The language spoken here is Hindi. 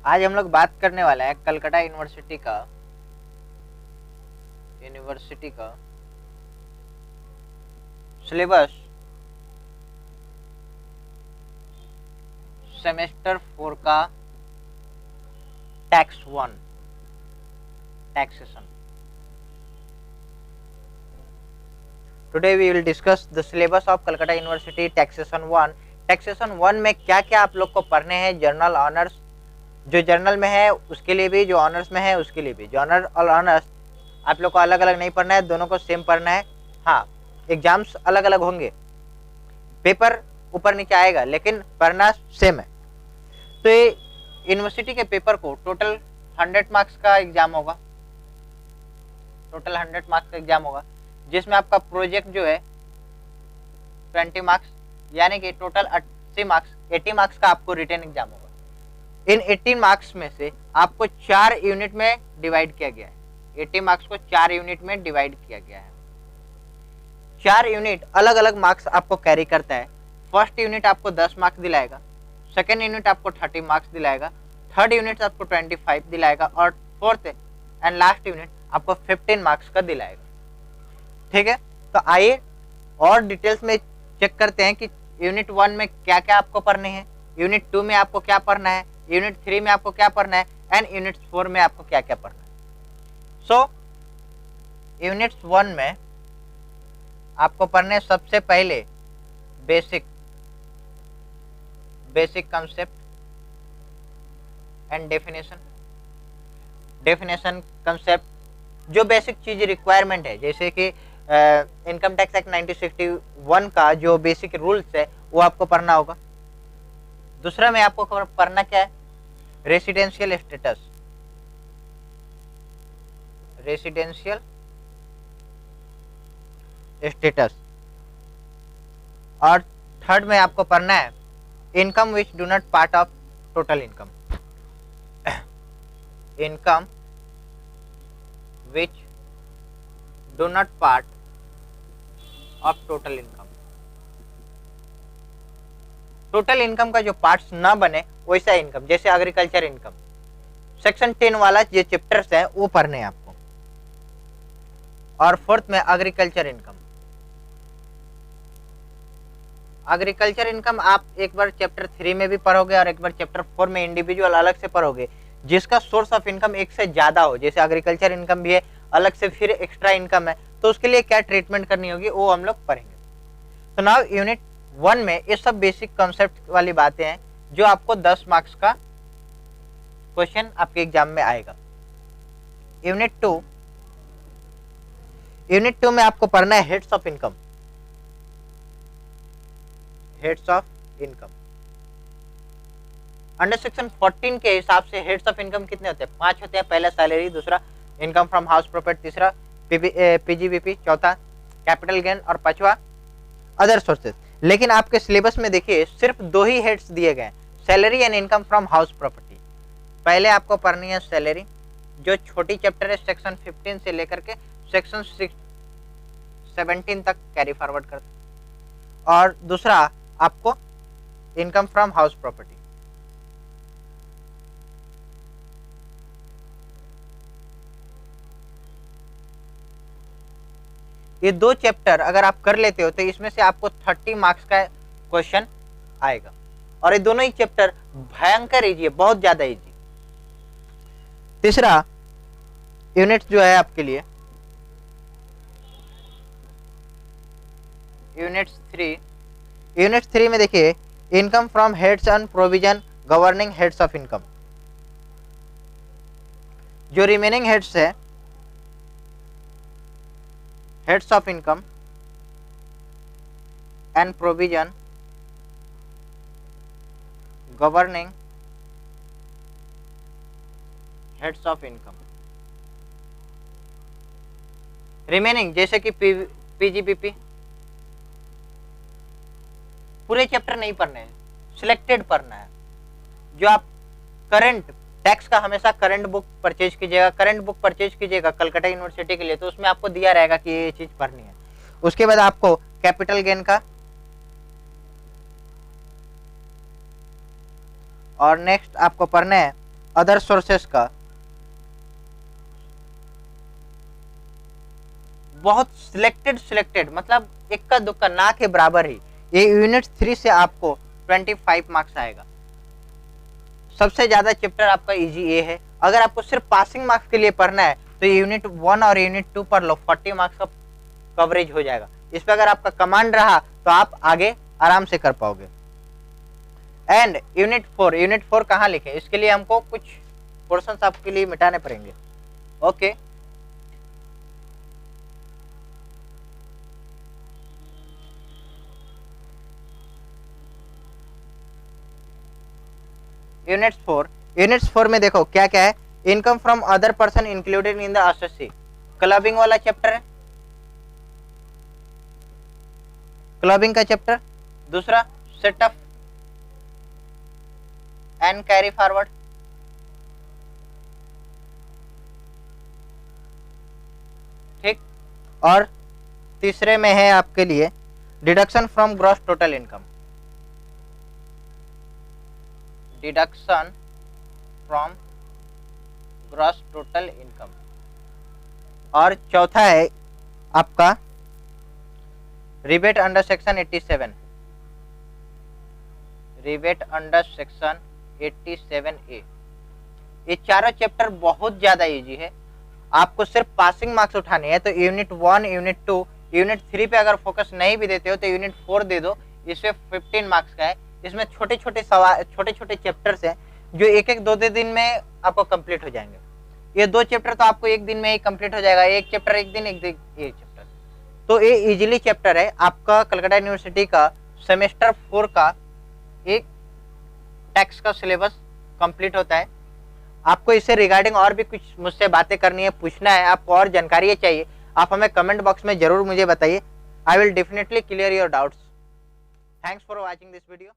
आज हम लोग बात करने वाले हैं कलकत्ता यूनिवर्सिटी का सिलेबस सेमेस्टर 4 का tax 1 taxation. Today we will discuss the syllabus of Calcutta university taxation 1। Taxation 1 में क्या क्या आप लोग को पढ़ने हैं, जर्नल ऑनर्स, जो जर्नल में है उसके लिए भी, जो ऑनर्स में है उसके लिए भी। जर्नल और ऑनर्स आप लोग को अलग अलग नहीं पढ़ना है, दोनों को सेम पढ़ना है। हाँ, एग्जाम्स अलग अलग होंगे, पेपर ऊपर नीचे आएगा, लेकिन पढ़ना सेम है। तो ये यूनिवर्सिटी के पेपर को टोटल 100 मार्क्स का एग्जाम होगा, टोटल 100 मार्क्स का एग्जाम होगा, जिसमें आपका प्रोजेक्ट जो है 20 मार्क्स, यानी कि टोटल 80 मार्क्स, 80 मार्क्स का आपको रिटन एग्जाम होगा। इन 80 मार्क्स में से आपको 4 यूनिट में डिवाइड किया गया है। 80 मार्क्स को 4 यूनिट में डिवाइड किया गया है। 4 यूनिट अलग अलग मार्क्स आपको कैरी करता है। फर्स्ट यूनिट आपको 10 मार्क्स दिलाएगा, सेकेंड यूनिट आपको 30 मार्क्स दिलाएगा, थर्ड यूनिट आपको 25 दिलाएगा, और फोर्थ एंड लास्ट यूनिट आपको 15 मार्क्स का दिलाएगा। ठीक है, तो आइए और डिटेल्स में चेक करते हैं कि यूनिट 1 में क्या क्या आपको पढ़ने हैं, यूनिट 2 में आपको क्या पढ़ना है, यूनिट 3 में आपको क्या पढ़ना है, एंड यूनिट 4 में आपको क्या क्या पढ़ना है। सो यूनिट 1 में आपको पढ़ने सबसे पहले basic concept and definition concept, जो बेसिक चीज रिक्वायरमेंट है, जैसे कि इनकम टैक्स एक्ट 1961 का जो बेसिक रूल्स है वो आपको पढ़ना होगा। दूसरा में आपको पढ़ना क्या है, रेसिडेंशियल स्टेटस, और थर्ड में आपको पढ़ना है income which do not part of total income, income which do not part of total income. Total income का जो पार्ट्स ना बने वैसा इनकम, जैसे एग्रीकल्चर इनकम। सेक्शन 10 वाला जो चैप्टर्स है वो पढ़ने हैं आपको। और फोर्थ में एग्रीकल्चर इनकम। एग्रीकल्चर इनकम आप एक बार चैप्टर 3 में भी पढ़ोगे और एक बार चैप्टर 4 में इंडिविजुअल अलग से पढ़ोगे, जिसका सोर्स ऑफ इनकम एक से ज्यादा हो, जैसे एग्रीकल्चर इनकम भी है, अलग से फिर एक्स्ट्रा इनकम है, तो उसके लिए क्या ट्रीटमेंट करनी होगी वो हम लोग पढ़ेंगे। तो नाउ यूनिट 1 में ये सब बेसिक कॉन्सेप्ट वाली बातें हैं जो आपको 10 मार्क्स का क्वेश्चन आपके एग्जाम में आएगा। यूनिट 2 में आपको पढ़ना है heads of income. Under section 14 के हिसाब से हेड्स ऑफ इनकम कितने होते हैं? 5 होते हैं। पहला सैलरी, दूसरा इनकम फ्रॉम हाउस प्रॉपर्टी, तीसरा पीजीबीपी, चौथा कैपिटल गेन, और पांचवा अदर सोर्सेज। लेकिन आपके सिलेबस में देखिए सिर्फ 2 ही हेड्स दिए गए, salary and income from house property. पहले आपको पढ़नी है सैलरी, जो छोटी चैप्टर है, सेक्शन 15 से लेकर के सेक्शन 17 तक कैरी फॉरवर्ड करते, और दूसरा आपको इनकम फ्रॉम हाउस प्रॉपर्टी। ये 2 चैप्टर अगर आप कर लेते हो तो इसमें से आपको 30 मार्क्स का क्वेश्चन आएगा, और ये दोनों ही चैप्टर भयंकर इजी है, बहुत ज्यादा इजी। तीसरा यूनिट जो है आपके लिए यूनिट 3 में देखिए income from heads and provision governing heads of income. जो रिमेनिंग हेड्स है, heads of income and provision governing heads of income. Remaining जैसे कि पीजीबीपी, पूरे चैप्टर नहीं पढ़ने हैं, सिलेक्टेड पढ़ना है। जो आप करंट टैक्स का हमेशा करंट बुक परचेज कीजिएगा कलकत्ता यूनिवर्सिटी के लिए, तो उसमें आपको दिया रहेगा कि ये चीज पढ़नी है। उसके बाद आपको कैपिटल गेन का, और नेक्स्ट आपको पढ़ना है अदर सोर्सेस का बहुत सिलेक्टेड मतलब इक्का दुक्का ना के बराबर ही ये यूनिट 3 से आपको 25 मार्क्स आएगा। सबसे ज्यादा चैप्टर आपका इजी ये है। अगर आपको सिर्फ पासिंग मार्क्स के लिए पढ़ना है तो यूनिट 1 और यूनिट 2 पर लो, 40 मार्क्स का कवरेज हो जाएगा। इस पर अगर आपका कमांड रहा तो आप आगे आराम से कर पाओगे। एंड यूनिट 4 कहाँ लिखे, इसके लिए हमको कुछ पोर्शंस आपके लिए मिटाने पड़ेंगे। ओके, यूनिट्स 4 में देखो क्या क्या है। Income from other person included in the assessee, clubbing वाला चैप्टर है, क्लबिंग का चैप्टर। दूसरा सेटअप एंड कैरी फॉरवर्ड, ठीक। और तीसरे में है आपके लिए deduction from gross total income, deduction from gross total income. और चौथा है आपका rebate under section 87, rebate under section 87A। ये चारों चैप्टर बहुत ज्यादा इजी है। आपको सिर्फ पासिंग मार्क्स उठाने हैं तो यूनिट 1, यूनिट 2, यूनिट 3 पे अगर फोकस नहीं भी देते हो तो यूनिट 4 दे दो, इसमें 15 मार्क्स का है। इसमें छोटे छोटे सवाल, छोटे छोटे चैप्टर्स हैं जो एक एक दो दिन में आपको कंप्लीट हो जाएंगे। ये 2 चैप्टर तो आपको एक दिन में ही कंप्लीट हो जाएगा, एक चैप्टर एक दिन, एक चैप्टर। तो ये इजीली चैप्टर है आपका कलकत्ता यूनिवर्सिटी का सेमेस्टर 4 का एक टैक्स का सिलेबस कंप्लीट होता है। आपको इससे रिगार्डिंग और भी कुछ मुझसे बातें करनी है, पूछना है, आपको और जानकारी चाहिए, आप हमें कमेंट बॉक्स में जरूर मुझे बताइए। I will definitely clear your doubts. Thanks for watching this video.